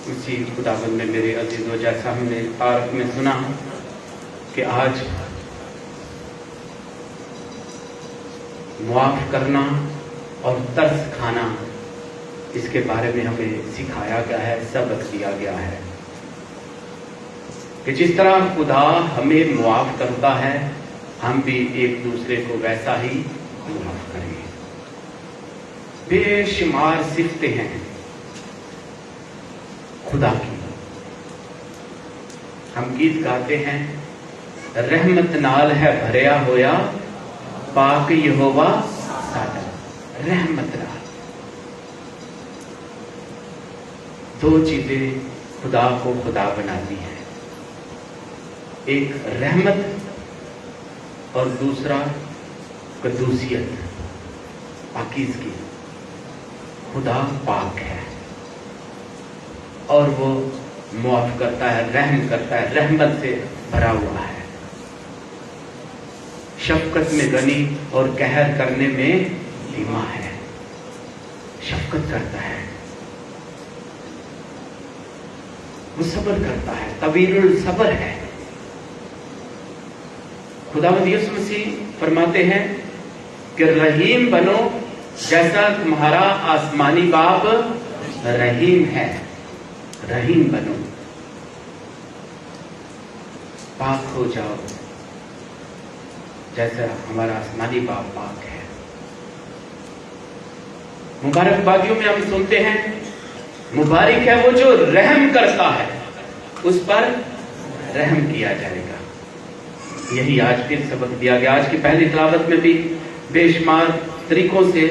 اسی خداوند میں میرے عزیزو، جیسا ہم نے عارف میں سنا کہ آج معاف کرنا اور ترس کھانا، اس کے بارے میں ہمیں سکھایا گیا ہے، سبق دیا گیا ہے کہ جس طرح خدا ہمیں معاف کرتا ہے ہم بھی ایک دوسرے کو ویسا ہی معاف کریں گے۔ بے شمار صفتیں ہیں خدا کی۔ ہم گیت گاتے ہیں، رحمت نال ہے بھریا ہویا پاک یہوہ ساڈا، رحمت نال۔ دو چیزیں خدا کو خدا بناتی ہیں، ایک رحمت اور دوسرا قدوسیت، پاکیزگی۔ خدا پاک ہے اور وہ معاف کرتا ہے، رحم کرتا ہے، رحمت سے بھرا ہوا ہے، شفقت میں غنی اور قہر کرنے میں دھیما ہے، شفقت کرتا ہے، وہ صبر کرتا ہے، طویل الصبر ہے۔ خداوند یسوع مسیح فرماتے ہیں کہ رحیم بنو جیسا تمہارا آسمانی باپ رحیم ہے، رحیم بنو، پاک ہو جاؤ جیسا ہمارا آسمانی باپ پاک ہے۔ مبارک بادیوں میں ہم سنتے ہیں، مبارک ہے وہ جو رحم کرتا ہے، اس پر رحم کیا جائے گا۔ یہی آج پھر سبق دیا گیا۔ آج کی پہلی تلاوت میں بھی بے شمار طریقوں سے،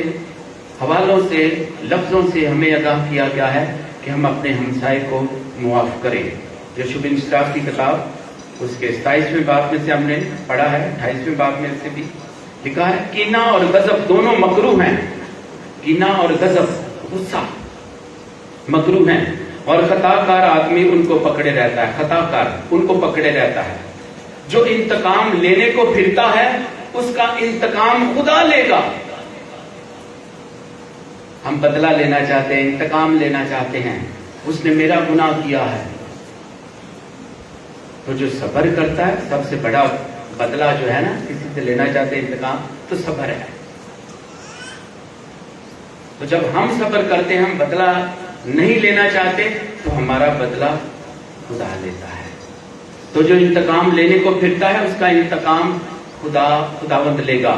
حوالوں سے، لفظوں سے ہمیں آگاہ کیا گیا ہے کہ ہم اپنے ہمسائے کو معاف کریں۔ یشوع بن اسراف کی کتاب اس کے 27ویں باب میں سے ہم نے پڑھا ہے، 28ویں باب میں سے بھی لکھا ہے، کینہ اور غضب دونوں مکروہ ہیں۔ کینہ اور غضب، غصہ مکروہ ہیں، اور خطا کار آدمی ان کو پکڑے رہتا ہے، خطا کار ان کو پکڑے رہتا ہے۔ جو انتقام لینے کو پھرتا ہے اس کا انتقام خدا لے گا۔ ہم بدلہ لینا چاہتے ہیں، انتقام لینا چاہتے ہیں، اس نے میرا گناہ کیا ہے، تو جو صبر کرتا ہے، سب سے بڑا بدلہ جو ہے نا، کسی سے لینا چاہتے ہیں انتقام، تو صبر ہے۔ تو جب ہم صبر کرتے ہیں، ہم بدلہ نہیں لینا چاہتے، تو ہمارا بدلہ خدا لیتا ہے۔ تو جو انتقام لینے کو پھرتا ہے، اس کا انتقام خداوند لے گا۔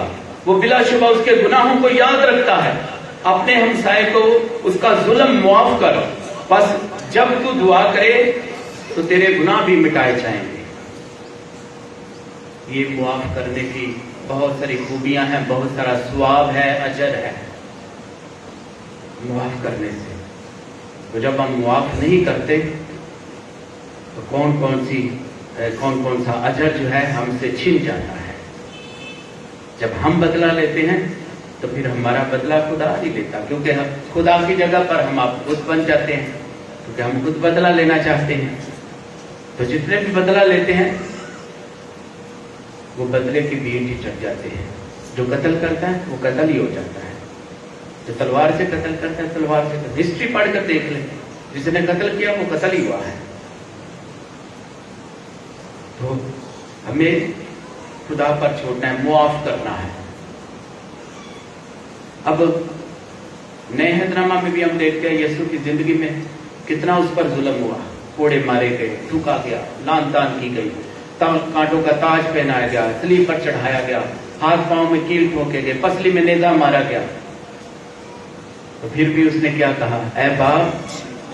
وہ بلا شبہ اس کے گناہوں کو یاد رکھتا ہے۔ اپنے ہمسائے کو اس کا ظلم معاف کر، بس جب تو دعا کرے تو تیرے گناہ بھی مٹائے جائیں گے۔ یہ معاف کرنے کی بہت ساری خوبیاں ہیں، بہت سارا ثواب ہے، اجر ہے معاف کرنے سے۔ تو جب ہم معاف نہیں کرتے تو کون سا اجر جو ہے ہم سے چھن جاتا ہے۔ جب ہم بدلہ لیتے ہیں تو پھر ہمارا بدلہ خدا نہیں لیتا، کیونکہ خدا کی جگہ پر ہم آپ خود بن جاتے ہیں، کیونکہ ہم خود بدلہ لینا چاہتے ہیں۔ تو جتنے بھی بدلہ لیتے ہیں وہ بدلے کی بھیٹ ہی چڑھ جاتے ہیں۔ جو قتل کرتا ہے وہ قتل ہی ہو جاتا ہے، جو تلوار سے قتل کرتا ہے تلوار سے قتل۔ ہسٹری پڑھ کر دیکھ لیں، جس نے قتل کیا وہ قتل ہی ہوا ہے۔ تو ہمیں خدا پر چھوڑنا ہے، معاف کرنا ہے۔ اب نئے عہد نامہ میں بھی ہم دیکھتے ہیں یسوع کی زندگی میں کتنا اس پر ظلم ہوا، کوڑے مارے گئے، تھوکا گیا، لان تان کی گئی، کانٹوں کا تاج پہنایا گیا، صلیب پر چڑھایا گیا، ہاتھ پاؤں میں کیل ٹھوکے گئے، پسلی میں نیزہ مارا گیا۔ تو پھر بھی اس نے کیا کہا؟ اے باپ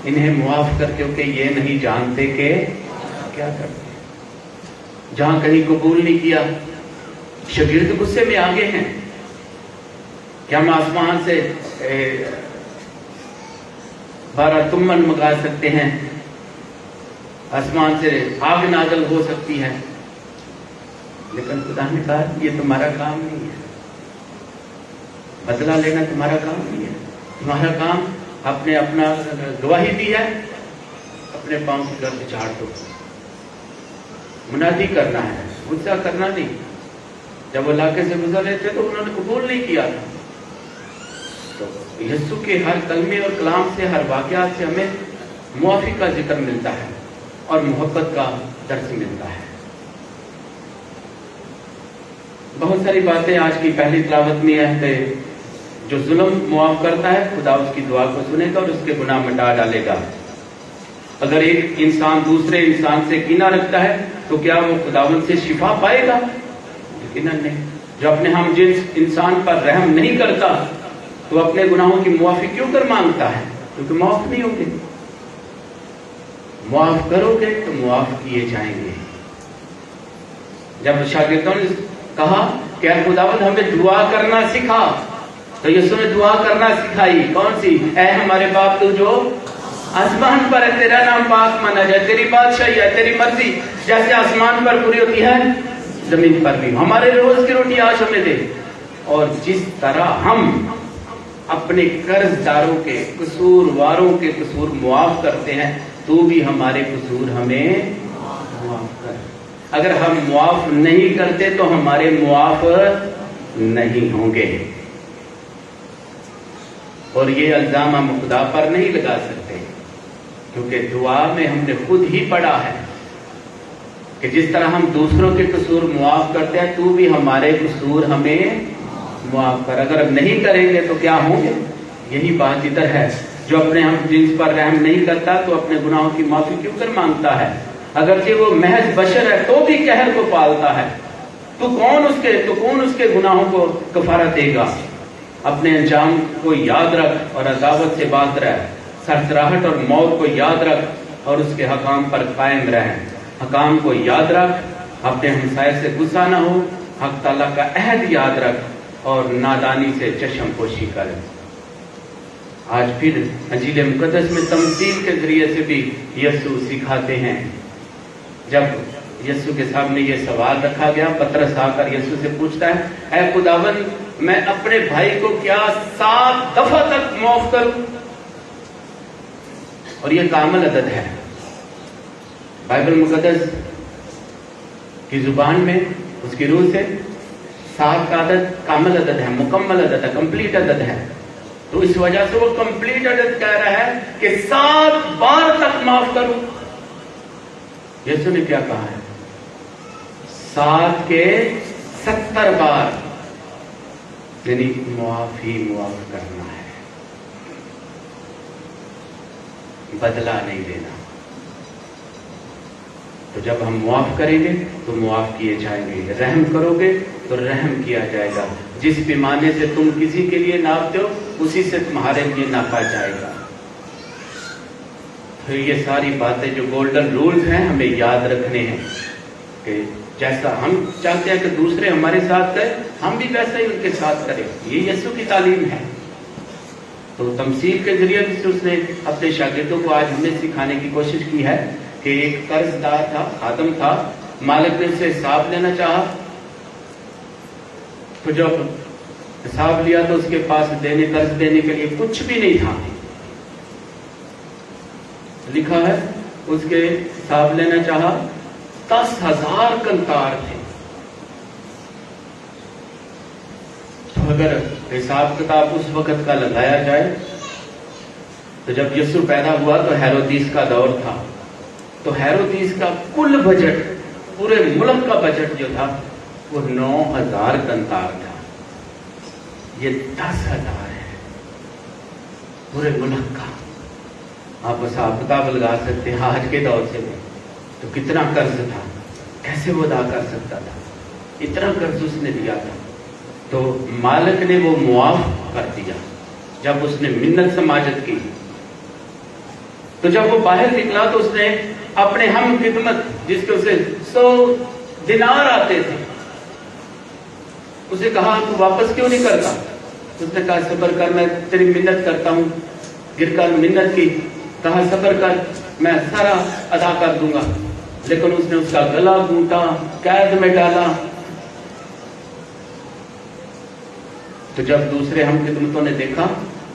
انہیں معاف کر، کیونکہ یہ نہیں جانتے کہ کیا کرتے۔ جہاں کہیں قبول نہیں کیا، شاگرد غصے میں آگے ہیں کہ ہم آسمان سے 12 تمن منگا سکتے ہیں، آسمان سے آگ نازل ہو سکتی ہے، لیکن خدا نے کہا یہ تمہارا کام نہیں ہے، بدلہ لینا تمہارا کام نہیں ہے۔ تمہارا کام اپنا گواہی دی ہے، اپنے پاؤں کی گرد جھاڑ دو، منادی کرنا ہے، غصہ کرنا نہیں۔ جب وہ علاقے سے گزر رہے تھے تو انہوں نے قبول نہیں کیا تھا۔ تو یسوع کے ہر کلمے اور کلام سے، ہر واقعات سے ہمیں मुआफ़ी का जिक्र मिलता है और मोहब्बत का दर्स मिलता है। बहुत सारी बातें आज की पहली तिलावत में है कि जो जुल्म मुआफ़ करता है खुदा उसकी दुआ को सुनेगा और उसके गुनाह मिटा डालेगा। अगर एक इंसान दूसरे इंसान से कीना रखता है तो क्या वो खुदावंद से शिफा पाएगा? यकीनन नहीं। जो अपने हम जिस इंसान पर रहम नहीं करता तो अपने गुनाहों की मुआफ़ी क्यों कर मांगता है? क्योंकि मुआफ़ नहीं होंगे। मुआफ़ करोगे तो मुआफ़ किए जाएंगे। जब शागिर्दों ने कहा कि खुदावंद हमें दुआ करना सिखा, तो यीशु ने दुआ करना सिखाई। कौन सी? ऐ हमारे बाप तू जो आसमान पर है, तेरा नाम पाक माना जाए, तेरी बादशाही है, तेरी मर्जी जैसे आसमान पर पूरी होती है जमीन पर भी। हमारे रोज की रोटी आज हमें दे। और जिस तरह हम अपने कर्जदारों के, कसूरवारों के कसूर मुआफ करते हैं, तू भी हमारे कसूर हमें मुआफ कर। अगर हम मुआफ नहीं करते तो हमारे मुआफ नहीं होंगे। और ये इल्जाम हम खुदा पर नहीं लगा सकते, क्योंकि दुआ में हमने खुद ही पढ़ा है कि जिस तरह हम दूसरों के कसूर मुआफ करते हैं, तू भी हमारे कसूर हमें मुआफ कर। अगर नहीं करेंगे तो क्या होंगे? यही बात इधर है। जो अपने हम जिन्स पर रहम नहीं करता तो अपने गुनाहों की माफी क्यों कर मांगता है? अगरचे वो महज बशर है तो भी कहर को पालता है। तो कौन उसके गुनाहों को कफारा देगा? अपने अंजाम को याद रख और अदावत से बात रह, सरसराहट और मौत को याद रख और उसके हकाम पर कायम रह। हकाम को याद रख, अपने हमसाये से गुस्सा न हो, हक ताला का अहद याद रख और नादानी से चश्म पोशी कर। आज फिर अंजील मुकद्दस में तमसील के जरिए से भी यीशु सिखाते हैं। जब यीशु के सामने ये सवाल रखा गया, पतरस आकर यीशु से पूछता है, ऐ खुदावन, मैं अपने भाई को क्या 7 दफा तक माफ करूं? और ये कामल अदद है। बाइबल मुकद्दस की जुबान में, उसकी रूह से 7 का अदद कामल अदद है, मुकम्मल अदद है, कंप्लीट अदद है। तो इस वजह से वो कंप्लीट अदद कह रहा है कि 7 बार तक माफ करूं। यीशु ने क्या कहा है? 7 के 70 बार, यानी मुआफ ही मुआफ करना है, बदला नहीं देना। तो जब हम मुआफ करेंगे तो मुआफ किए जाएंगे, रहम करोगे तो रहम किया जाएगा। जिस पैमाने से तुम किसी के लिए नापते हो उसी से तुम्हारे लिए नापा जाएगा। तो ये सारी बातें जो गोल्डन रूल्स हैं हमें याद रखने हैं कि जैसा हम चाहते हैं कि दूसरे हमारे साथ करें, हम भी वैसा ही उनके साथ करें। ये यीशु की तालीम है। तो तमसील के जरिए से उसने अपने शागिर्दों को आज हमें सिखाने की कोशिश की है कि एक कर्जदार था, आदम था, मालिक ने उससे हिसाब लेना चाहा। तो जब हिसाब लिया तो उसके पास कर्ज देने के लिए कुछ भी नहीं था। लिखा है उसके हिसाब लेना चाहा, 10,000 कंतार थे। तो अगर हिसाब किताब उस वक्त का लगाया जाए तो जब यीशु पैदा हुआ तो हेरोदीस का दौर था। तो हेरोदीस का कुल बजट, पूरे मुल्क का बजट जो था वो 9,000 कंतार था। ये 10,000 है पूरे मुल्क का। आप हिसाब किताब लगा सकते हैं आज के दौर से तो कितना कर्ज था, कैसे वो अदा कर सकता था? इतना कर्ज उसने दिया था। तो मालिक ने वो मुआफ कर दिया जब उसने मिन्नत समाजत की। तो जब वो बाहर निकला तो उसने अपने हम खिदमत, जिसके उसे 100 दिनार आते थे, उसे कहा तू वापस क्यों नहीं करता? उसने कहा सब्र कर, मैं तेरी मिन्नत करता हूं। गिरकर मिन्नत की, कहा सब्र कर, मैं सारा अदा कर दूंगा। लेकिन उसने उसका गला घूंटा, कैद में डाला। तो जब दूसरे हम खिदमतों ने देखा,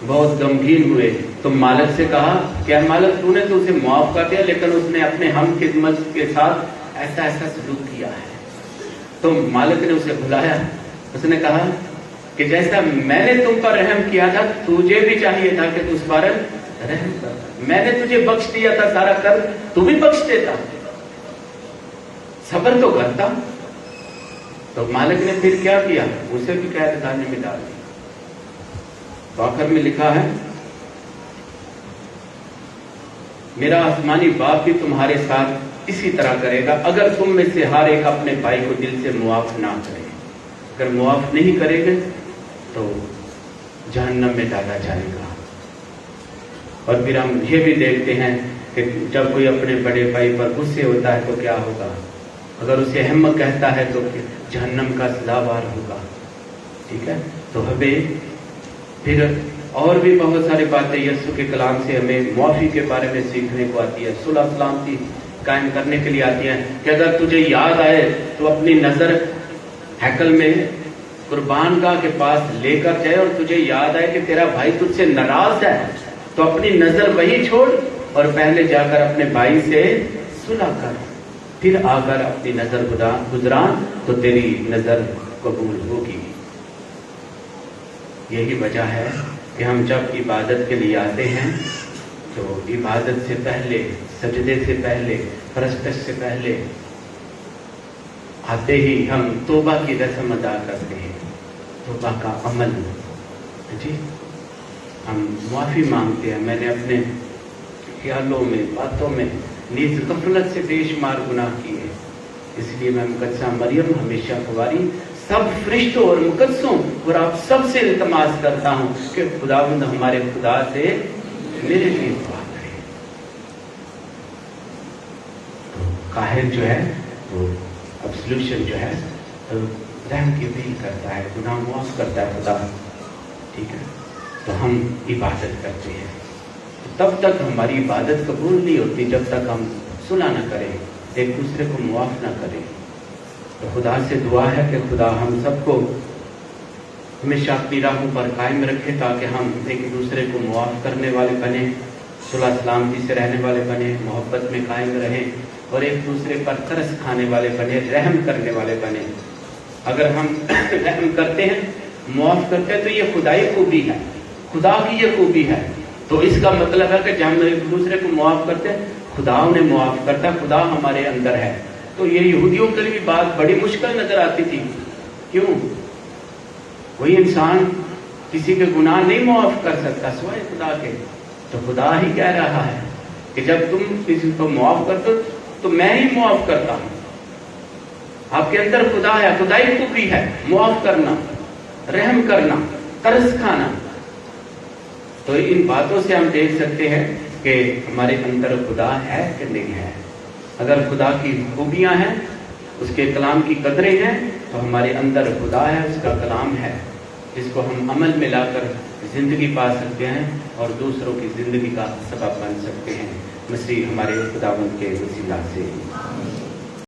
बहुत गमगीन हुए। तो मालिक से कहा क्या मालिक, तूने तो उसे माफ कर दिया, लेकिन उसने अपने हम खिदमत के साथ ऐसा ऐसा सलूक किया है। तो मालिक ने उसे बुलाया। उसने कहा कि जैसा मैंने तुम पर रहम किया था, तुझे भी चाहिए था कि तू उस पर रहम करता। मैंने तुझे बख्श दिया था सारा कर, तू भी बख्श देता, सब्र तो करता। तो मालिक ने फिर क्या किया, उसे भी कैदखाने में डाल दिया। तो आखिर में लिखा है, मेरा आसमानी बाप भी तुम्हारे साथ इसी तरह करेगा अगर तुम में से हर एक अपने भाई को दिल से मुआफ ना करे। अगर मुआफ नहीं करेंगे तो जहन्नम में डाला जाएगा। और फिर हम ये भी देखते हैं कि जब कोई अपने बड़े भाई पर गुस्से होता है तो क्या होगा, अगर उसे अहमक कहता है तो जहन्नम का सजावार होगा। ठीक है, तो हमें फिर और भी बहुत सारी बातें यीशु के कलाम से हमें मुआफी के बारे में सीखने को आती है, सुलह सलामती कायम करने के लिए आती है कि अगर तुझे याद आए तो अपनी नजर हैकल में कुर्बान गाह के पास लेकर जाए और तुझे याद आए कि तेरा भाई तुझसे नाराज है तो अपनी नजर वही छोड़ और पहले जाकर अपने भाई से सुलह कर, फिर आकर अपनी नजर गुजरान तो तेरी नजर कबूल होगी। यही वजह है कि हम जब इबादत के लिए आते हैं तो इबादत से पहले, सजदे से पहले, परस्तश से पहले आते ही हम तौबा की रस्म अदा करते हैं, तौबा का अमल जी, हम माफी मांगते हैं। मैंने अपने ख्यालों में, बातों में नीज गफलत से बेशुमार गुनाह किए, इसलिए मैं मुकद्दसा मरियम हमेशा कुंवारी सब फरिश्तों और मुकद्दसों और आप सबसे इल्तमास करता हूं कि खुदावंद हमारे खुदा से मेरे लिए दुआ करें। तो काहिर जो है वो अब्सोल्यूशन जो है रहम की अपील करता है, गुनाह मुआफ करता है खुदा। ठीक है, तो हम इबादत करते हैं, तो तब तक हमारी इबादत कबूल नहीं होती जब तक हम सुलह न करें, एक दूसरे को मुआफ न करें। तो खुदा से दुआ है कि खुदा हम सबको हमेशा अपनी राहों पर कायम रखे ताकि हम एक दूसरे को मुआफ करने वाले बने, सुलह सलामती से रहने वाले बने, मोहब्बत में कायम रहें और एक दूसरे पर तरस खाने वाले बने, रहम करने वाले बने। अगर हम रहम करते हैं, मुआफ करते हैं तो ये खुदाई खूबी है, खुदा की ये खूबी है। तो इसका मतलब है कि जब हम एक दूसरे को मुआफ करते हैं, खुदा उन्हें मुआफ करता है, खुदा हमारे अंदर है। तो ये यहूदियों के लिए भी बात बड़ी मुश्किल नजर आती थी। क्यों? कोई इंसान किसी के गुनाह नहीं मुआफ कर सकता सिवाय खुदा के। तो खुदा ही कह रहा है कि जब तुम किसी को मुआफ करते हो तो मैं ही मुआफ करता हूं। आपके अंदर खुदा है, खुदाई खूबी है, मुआफ करना, रहम करना, तरस खाना। तो इन बातों से हम देख सकते हैं कि हमारे अंदर खुदा है कि नहीं है। अगर खुदा की खूबियां हैं, उसके कलाम की कदरें हैं, तो हमारे अंदर खुदा है, उसका कलाम है, जिसको हम अमल में लाकर जिंदगी पा सकते हैं और दूसरों की जिंदगी का सबब बन सकते हैं, मसीह हमारे खुदावंद के वसीला से।